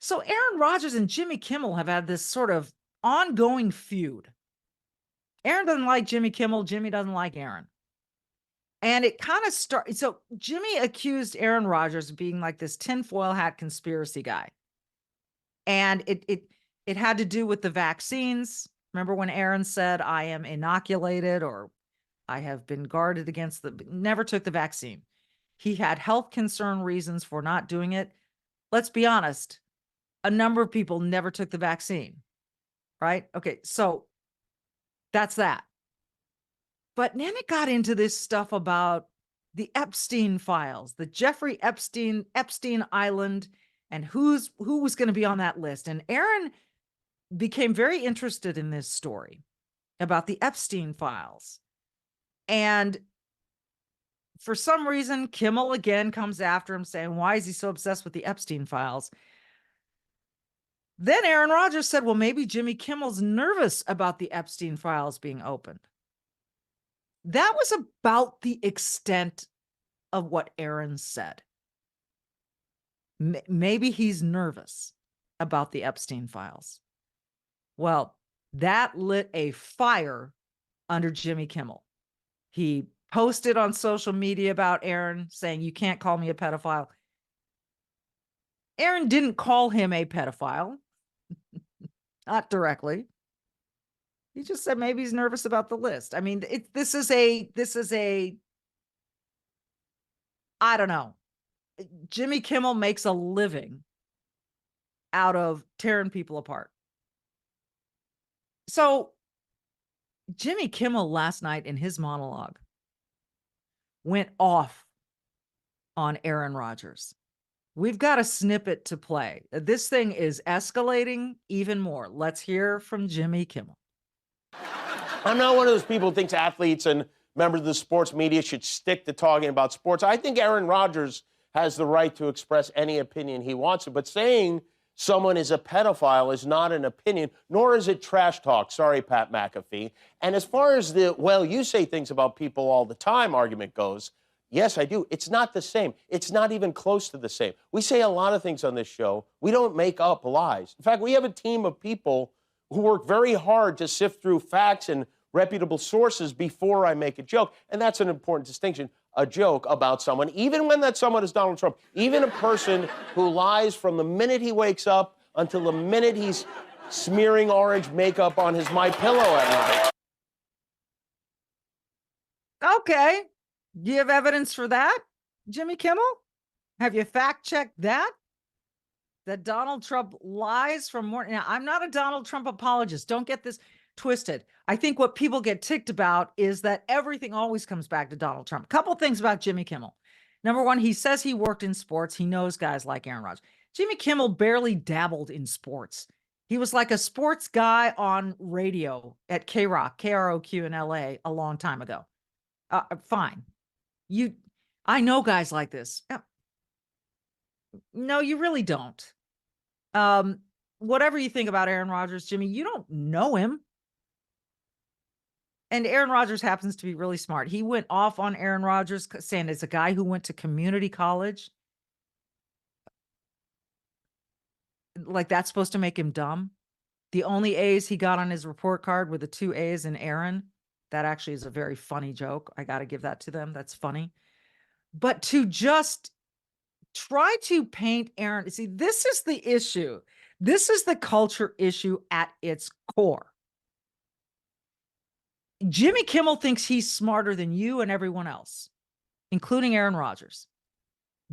So Aaron Rodgers and Jimmy Kimmel have had this sort of ongoing feud. Aaron doesn't like Jimmy Kimmel. Jimmy doesn't like Aaron. And it kind of started. So Jimmy accused Aaron Rodgers of being like this tinfoil hat conspiracy guy. And it had to do with the vaccines. Remember when Aaron said, I am inoculated or I have been guarded against never took the vaccine. He had health concern reasons for not doing it. Let's be honest. A number of people never took the vaccine, right? Okay, so that's that. But then it got into this stuff about the Epstein files, the Jeffrey Epstein Island, and who was going to be on that list. And Aaron became very interested in this story about the Epstein files. And for some reason, Kimmel again comes after him saying, why is he so obsessed with the Epstein files? Then Aaron Rodgers said, well, maybe Jimmy Kimmel's nervous about the Epstein files being opened. That was about the extent of what Aaron said. Maybe he's nervous about the Epstein files. Well, that lit a fire under Jimmy Kimmel. He posted on social media about Aaron saying, you can't call me a pedophile. Aaron didn't call him a pedophile. Not directly. He just said maybe he's nervous about the list. I mean, this is a, I don't know. Jimmy Kimmel makes a living out of tearing people apart. So Jimmy Kimmel last night in his monologue went off on Aaron Rodgers. We've got a snippet to play. This thing is escalating even more. Let's hear from Jimmy Kimmel. I'm not one of those people who thinks athletes and members of the sports media should stick to talking about sports. I think Aaron Rodgers has the right to express any opinion he wants to, but saying someone is a pedophile is not an opinion, nor is it trash talk. Sorry, Pat McAfee. And as far as the, well, you say things about people all the time argument goes, yes, I do. It's not the same. It's not even close to the same. We say a lot of things on this show. We don't make up lies. In fact, we have a team of people who work very hard to sift through facts and reputable sources before I make a joke. And that's an important distinction, a joke about someone, even when that someone is Donald Trump, even a person who lies from the minute he wakes up until the minute he's smearing orange makeup on his My Pillow at night. Okay. Do you have evidence for that, Jimmy Kimmel? Have you fact-checked that? That Donald Trump lies from morning. Now, I'm not a Donald Trump apologist. Don't get this twisted. I think what people get ticked about is that everything always comes back to Donald Trump. A couple things about Jimmy Kimmel. Number one, he says he worked in sports. He knows guys like Aaron Rodgers. Jimmy Kimmel barely dabbled in sports. He was like a sports guy on radio at K-Rock, KROQ in LA a long time ago. Fine. I know guys like this. No, you really don't. Whatever you think about Aaron Rodgers, Jimmy, you don't know him. And Aaron Rodgers happens to be really smart. He went off on Aaron Rodgers saying it's a guy who went to community college. Like that's supposed to make him dumb. The only A's he got on his report card were the 2 A's in Aaron. That actually is a very funny joke. I got to give that to them. That's funny. But to just try to paint Aaron, see, this is the issue. This is the culture issue at its core. Jimmy Kimmel thinks he's smarter than you and everyone else, including Aaron Rodgers.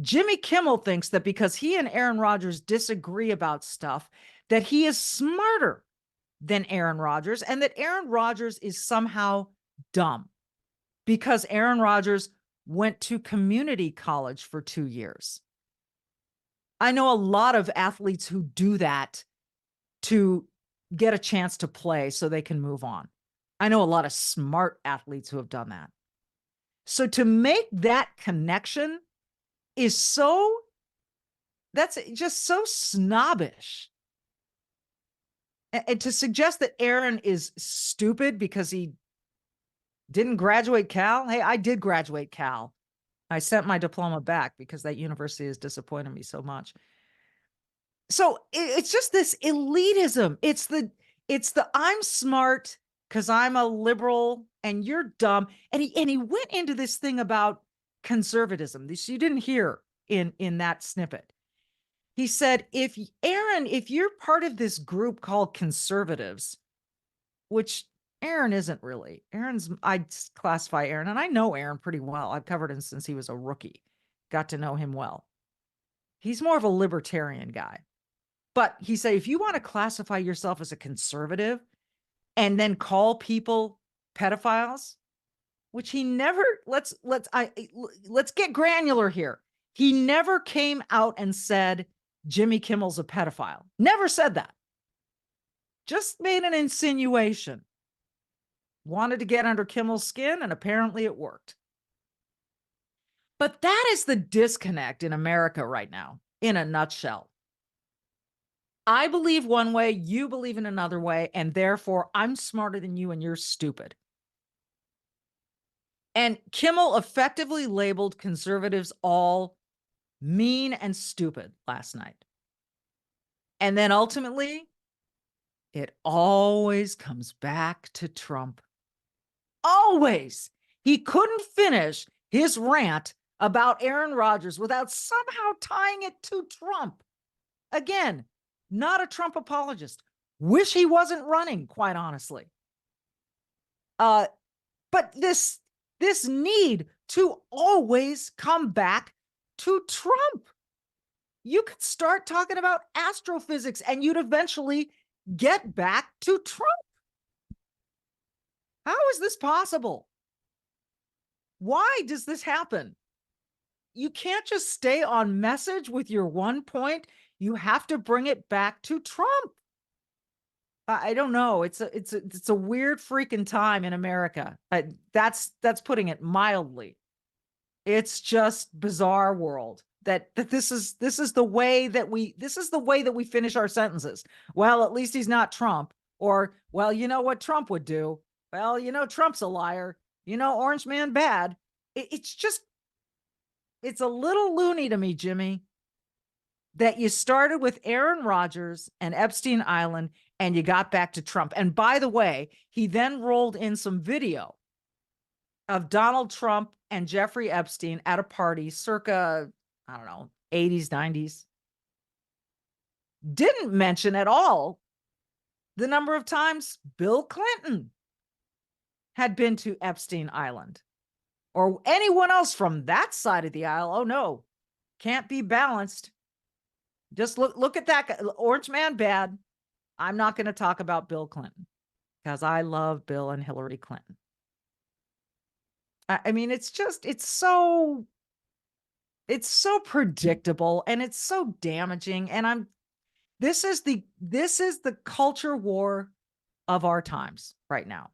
Jimmy Kimmel thinks that because he and Aaron Rodgers disagree about stuff, that he is smarter than Aaron Rodgers and that Aaron Rodgers is somehow dumb because Aaron Rodgers went to community college for 2 years. I know a lot of athletes who do that to get a chance to play so they can move on. I know a lot of smart athletes who have done that. So to make that connection is that's just so snobbish. And to suggest that Aaron is stupid because he didn't graduate Cal. Hey, I did graduate Cal. I sent my diploma back because that university has disappointed me so much. So it's just this elitism. It's the I'm smart because I'm a liberal and you're dumb. And he went into this thing about conservatism. This you didn't hear in that snippet. He said, if you're part of this group called conservatives, which Aaron isn't really. I'd classify Aaron, and I know Aaron pretty well. I've covered him since he was a rookie. Got to know him well. He's more of a libertarian guy. But he said, if you want to classify yourself as a conservative and then call people pedophiles, which he never, let's get granular here. He never came out and said Jimmy Kimmel's a pedophile. Never said that. Just made an insinuation. Wanted to get under Kimmel's skin, and apparently it worked. But that is the disconnect in America right now, in a nutshell. I believe one way, you believe in another way, and therefore I'm smarter than you and you're stupid. And Kimmel effectively labeled conservatives all mean and stupid last night. And then ultimately, it always comes back to Trump. Always. He couldn't finish his rant about Aaron Rodgers without somehow tying it to Trump. Again, not a Trump apologist. Wish he wasn't running, quite honestly. But this need to always come back to Trump. You could start talking about astrophysics and you'd eventually get back to Trump. How is this possible? Why does this happen? You can't just stay on message with your one point. You have to bring it back to Trump. I don't know. It's a weird freaking time in America. That's putting it mildly. It's just bizarre world that this is the way that we finish our sentences. Well, at least he's not Trump. Or, well, you know what Trump would do? Well, you know, Trump's a liar. You know, Orange Man bad. It's a little loony to me, Jimmy, that you started with Aaron Rodgers and Epstein Island and you got back to Trump. And by the way, he then rolled in some video of Donald Trump and Jeffrey Epstein at a party circa, I don't know, 80s, 90s. Didn't mention at all the number of times Bill Clinton had been to Epstein Island or anyone else from that side of the aisle. Oh no, can't be balanced. Just look at that guy. Orange Man bad. I'm not going to talk about Bill Clinton because I love Bill and Hillary Clinton. I mean, it's so predictable and it's so damaging. And this is the culture war of our times right now.